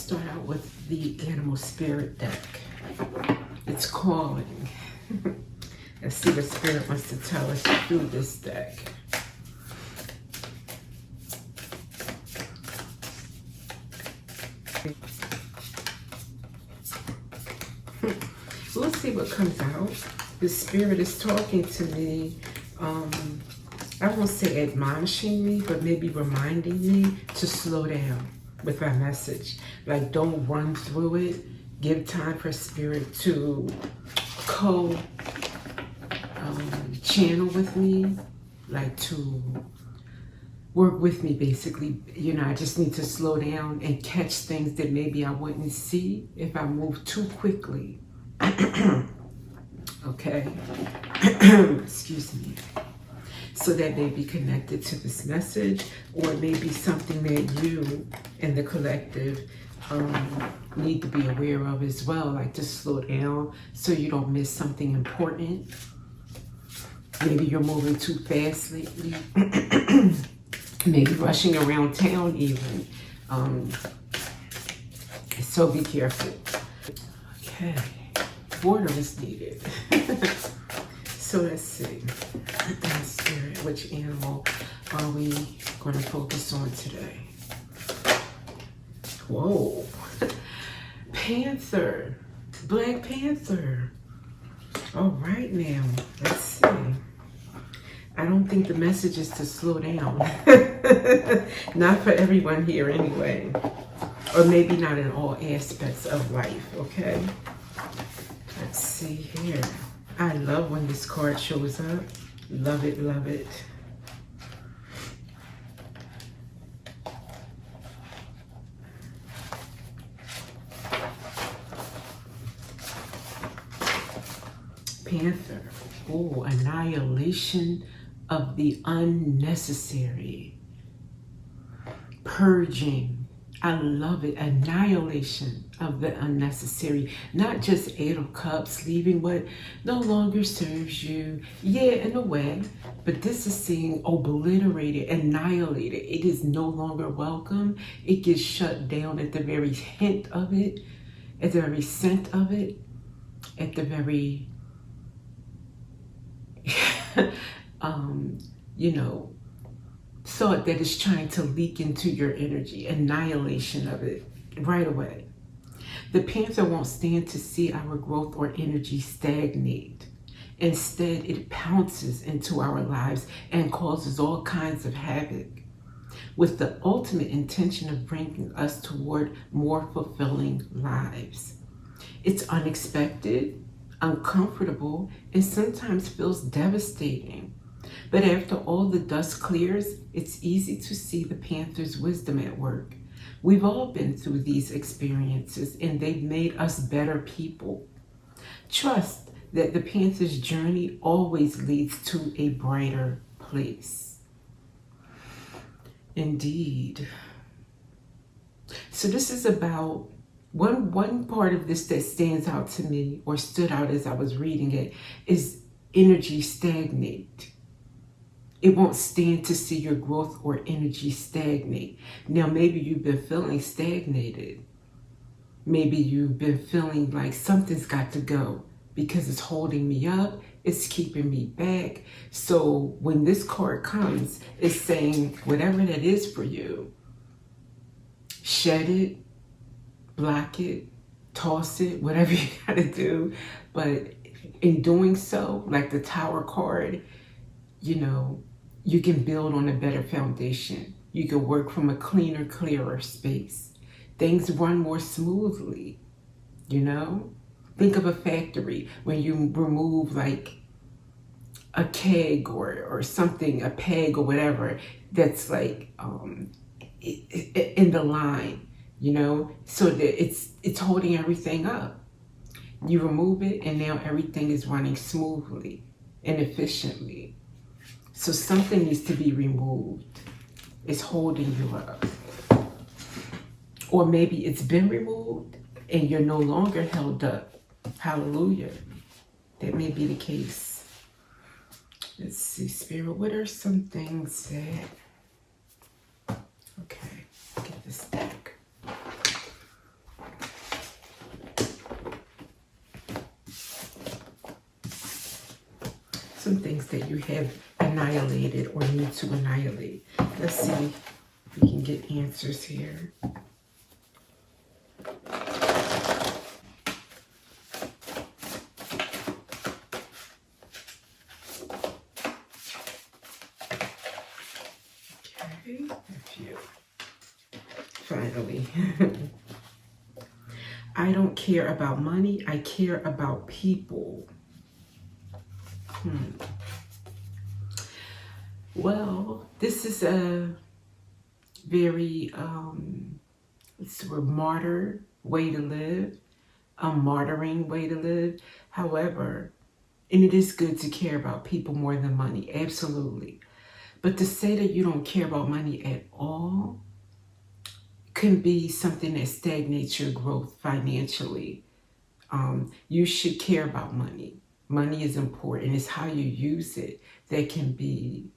start out with the Animal Spirit deck. It's calling. Let's see what Spirit wants to tell us through this deck. Let's see what comes out. The Spirit is talking to me. I won't say admonishing me, but maybe reminding me to slow down with my message. Like, don't run through it. Give time for Spirit to channel with me, like to work with me, basically. You know, I just need to slow down and catch things that maybe I wouldn't see if I move too quickly. Okay. Excuse me. So that may be connected to this message, or maybe something that you and the collective need to be aware of as well, like to slow down so you don't miss something important. Maybe you're moving too fast lately. Maybe rushing around town even. So be careful. Okay, water is needed. So let's see. Spirit, which animal are we going to focus on today? Whoa. Panther. Black Panther. All right now. Let's see. I don't think the message is to slow down. Not for everyone here anyway. Or maybe not in all aspects of life, okay? Let's see here. I love when this card shows up. Love it, love it. Panther. Oh, annihilation of the unnecessary. Purging. I love it. Annihilation of the unnecessary. Not just 8 of Cups, leaving what no longer serves you. Yeah, in a way. But this is saying obliterated, annihilated. It is no longer welcome. It gets shut down at the very hint of it, at the very scent of it, at the very, you know, thought that is trying to leak into your energy. Annihilation of it right away. The Panther won't stand to see our growth or energy stagnate. Instead, it pounces into our lives and causes all kinds of havoc, with the ultimate intention of bringing us toward more fulfilling lives. It's unexpected, uncomfortable, and sometimes feels devastating. But after all the dust clears, it's easy to see the Panther's wisdom at work. We've all been through these experiences, and they've made us better people. Trust that the Panther's journey always leads to a brighter place. Indeed. So this is about one part of this that stands out to me, or stood out as I was reading it, is energy stagnate. It won't stand to see your growth or energy stagnate. Now, maybe you've been feeling stagnated. Maybe you've been feeling like something's got to go because it's holding me up, it's keeping me back. So when this card comes, it's saying whatever that is for you, shed it, block it, toss it, whatever you gotta do. But in doing so, like the Tower card, you know, you can build on a better foundation. You can work from a cleaner, clearer space. Things run more smoothly, you know? Think of a factory when you remove like a keg or something, a peg or whatever, that's like in the line, you know? So that it's holding everything up. You remove it and now everything is running smoothly and efficiently. So something needs to be removed. It's holding you up. Or maybe it's been removed and you're no longer held up. Hallelujah. That may be the case. Let's see, Spirit, what are some things that... Okay, get this deck. some things that you have annihilated or need to annihilate. Let's see if we can get answers here. Okay, a few. Finally. I don't care about money. I care about people. Well, this is a very it's a martyr way to live, a martyring way to live. However, and it is good to care about people more than money, absolutely. But to say that you don't care about money at all can be something that stagnates your growth financially. You should care about money. Money is important. It's how you use it that can be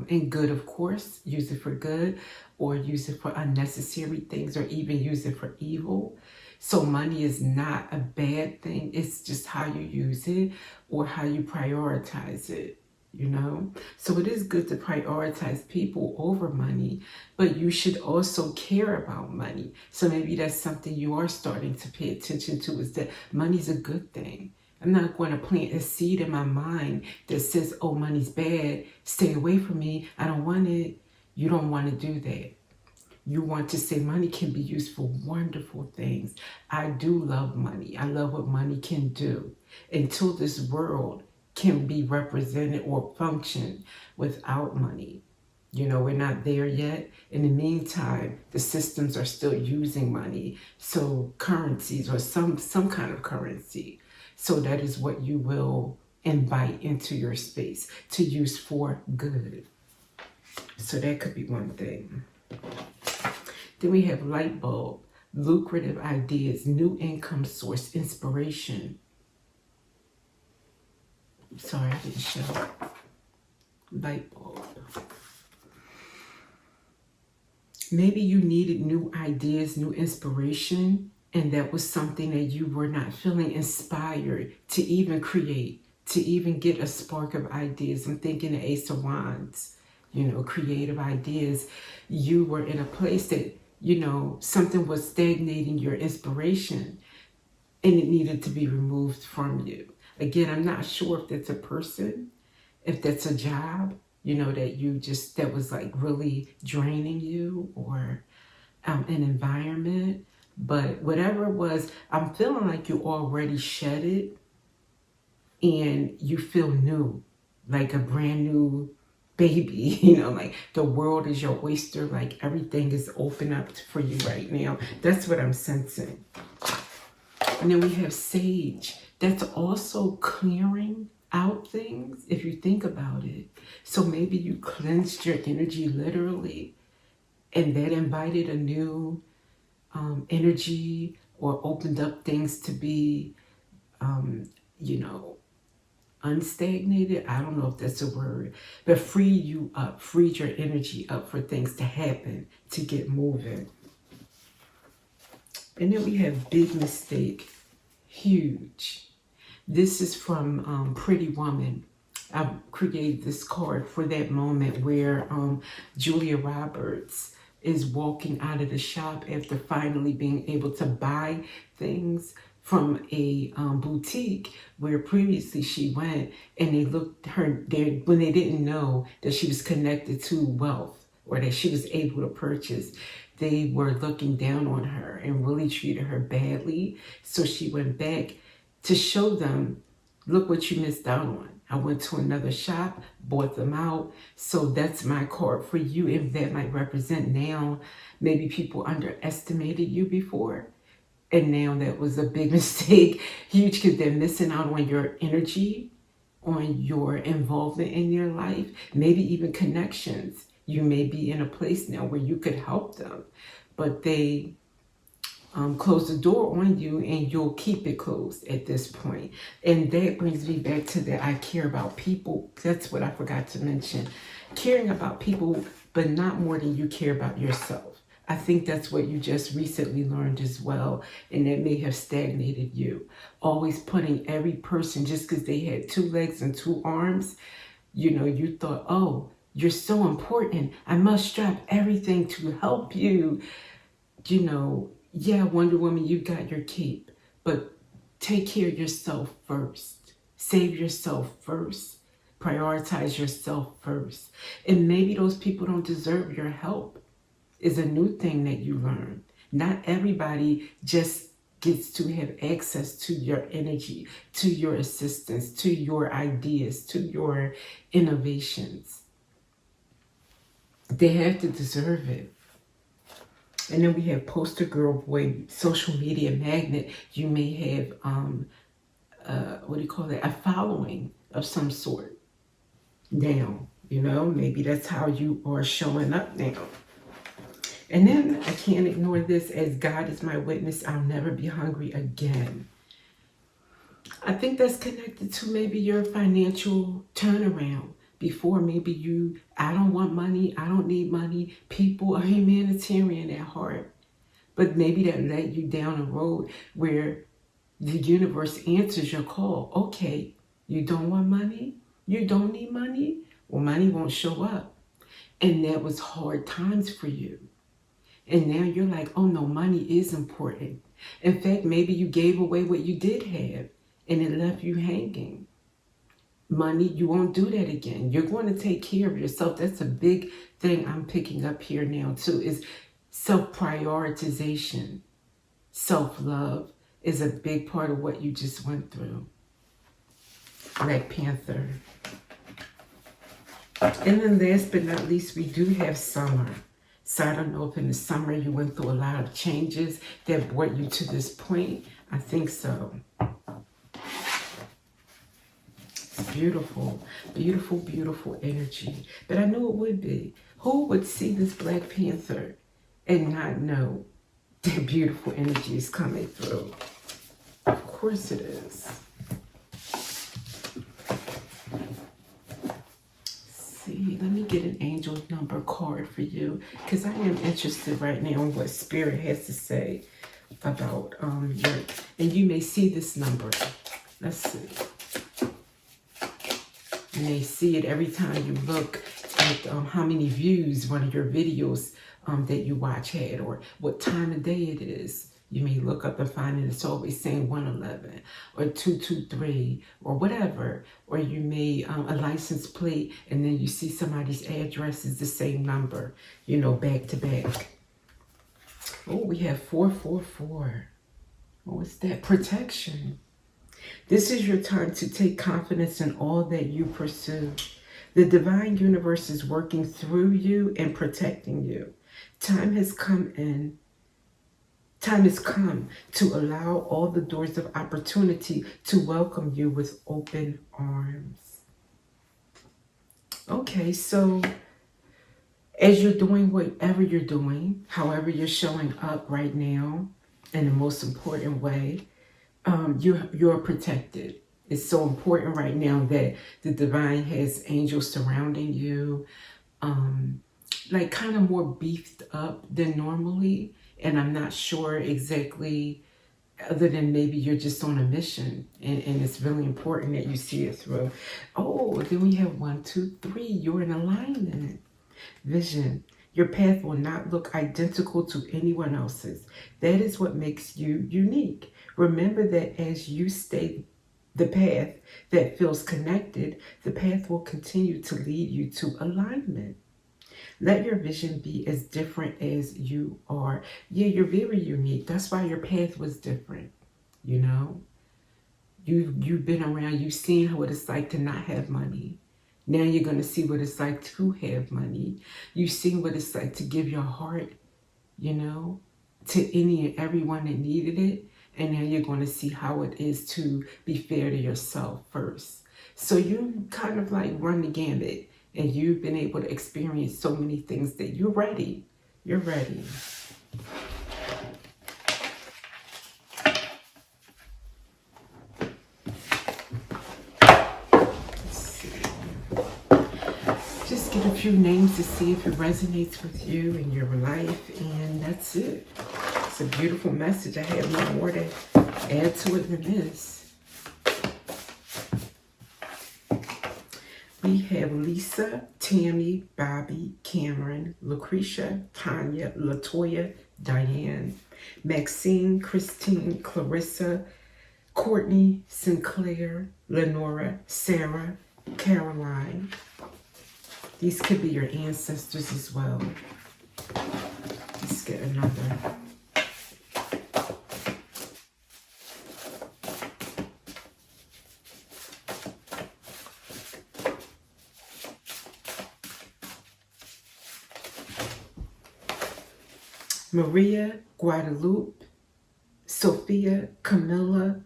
and good, of course. Use it for good, or use it for unnecessary things, or even use it for evil. So money is not a bad thing. It's just how you use it or how you prioritize it, you know? So it is good to prioritize people over money, but you should also care about money. So maybe that's something you are starting to pay attention to, is that money's a good thing. I'm not going to plant a seed in my mind that says, oh, money's bad, stay away from me, I don't want it. You don't want to do that. You want to say money can be used for wonderful things. I do love money. I love what money can do. Until this world can be represented or function without money. You know, we're not there yet. In the meantime, the systems are still using money. So currencies, or some kind of currency. So that is what you will invite into your space to use for good. So that could be one thing. Then we have light bulb, lucrative ideas, new income source, inspiration. Sorry, I didn't show. Light bulb. Maybe you needed new ideas, new inspiration, and that was something that you were not feeling inspired to even create, to even get a spark of ideas. I'm thinking the Ace of Wands, you know, creative ideas. You were in a place that, you know, something was stagnating your inspiration and it needed to be removed from you. Again, I'm not sure if that's a person, if that's a job, you know, that was like really draining you, or an environment. But whatever it was, I'm feeling like you already shed it and you feel new, like a brand new baby, you know, like the world is your oyster, like everything is open up for you right now. That's what I'm sensing. And then we have sage. That's also clearing out things, if you think about it. So maybe you cleansed your energy literally, and that invited a new energy, or opened up things to be, you know, unstagnated. I don't know if that's a word, but freed you up, freed your energy up for things to happen, to get moving. And then we have big mistake, huge. This is from Pretty Woman. I created this card for that moment where Julia Roberts is walking out of the shop after finally being able to buy things from a boutique where previously she went, and they looked her there when they didn't know that she was connected to wealth, or that she was able to purchase. They were looking down on her and really treated her badly. So she went back to show them, look what you missed out on. I went to another shop, bought them out. So that's my card for you. If that might represent now, maybe people underestimated you before, and now that was a big mistake, huge, because they're missing out on your energy, on your involvement in your life, maybe even connections. You may be in a place now where you could help them, but they close the door on you, and you'll keep it closed at this point. And that brings me back to that I care about people. That's what I forgot to mention. Caring about people, but not more than you care about yourself. I think that's what you just recently learned as well, and that may have stagnated you. Always putting every person, just because they had 2 legs and 2 arms, you thought, oh, you're so important. I must drop everything to help you. Yeah, Wonder Woman, you got your cape, but take care of yourself first. Save yourself first. Prioritize yourself first. And maybe those people don't deserve your help, is a new thing that you learn. Not everybody just gets to have access to your energy, to your assistance, to your ideas, to your innovations. They have to deserve it. And then we have poster girl boy, social media magnet. You may have, a following of some sort now. Maybe that's how you are showing up now. And then I can't ignore this: as God is my witness, I'll never be hungry again. I think that's connected to maybe your financial turnaround. Before, maybe I don't want money, I don't need money. People are humanitarian at heart. But maybe that led you down a road where the universe answers your call. Okay, you don't want money? You don't need money? Well, money won't show up. And that was hard times for you. And now you're like, oh no, money is important. In fact, maybe you gave away what you did have and it left you hanging. Money, you won't do that again. You're going to take care of yourself. That's a big thing I'm picking up here now too, is self-prioritization. Self-love is a big part of what you just went through. Black Panther. And then last but not least, we do have summer. So I don't know if in the summer you went through a lot of changes that brought you to this point. I think so. It's beautiful, beautiful, beautiful energy. But I knew it would be. Who would see this Black Panther and not know that beautiful energy is coming through? Of course it is. Let me get an angel number card for you, because I am interested right now in what Spirit has to say about your, and you may see this number. Let's see. You may see it every time you look at how many views one of your videos that you watch had, or what time of day it is. You may look up and find it, it's always saying 111 or 223 or whatever. Or you may, a license plate, and then you see somebody's address is the same number, back to back. Oh, we have 444. What's that? Protection. This is your time to take confidence in all that you pursue. The divine universe is working through you and protecting you. Time has come to allow all the doors of opportunity to welcome you with open arms. Okay, so as you're doing whatever you're doing, however you're showing up right now, in the most important way, you're protected. It's so important right now that the divine has angels surrounding you, like kind of more beefed up than normally. And I'm not sure exactly, other than maybe you're just on a mission, and it's really important that you see it through. Oh, then we have 1, 2, 3. You're in alignment. Vision. Your path will not look identical to anyone else's. That is what makes you unique. Remember that as you stay the path that feels connected, the path will continue to lead you to alignment. Let your vision be as different as you are. Yeah, you're very unique. That's why your path was different. You've been around, you've seen what it's like to not have money. Now you're going to see what it's like to have money. You've seen what it's like to give your heart, to any and everyone that needed it. And now you're going to see how it is to be fair to yourself first. So you kind of like run the gambit. And you've been able to experience so many things that you're ready. You're ready. Let's see. Just get a few names to see if it resonates with you in your life, and that's it. It's a beautiful message. I have no more to add to it than this. We have Lisa, Tammy, Bobby, Cameron, Lucretia, Tanya, Latoya, Diane, Maxine, Christine, Clarissa, Courtney, Sinclair, Lenora, Sarah, Caroline. These could be your ancestors as well. Let's get another. Maria, Guadalupe, Sophia, Camilla,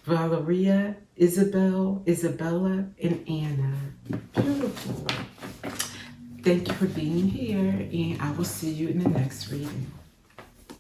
Valeria, Isabel, Isabella, and Anna. Beautiful. Thank you for being here, and I will see you in the next reading.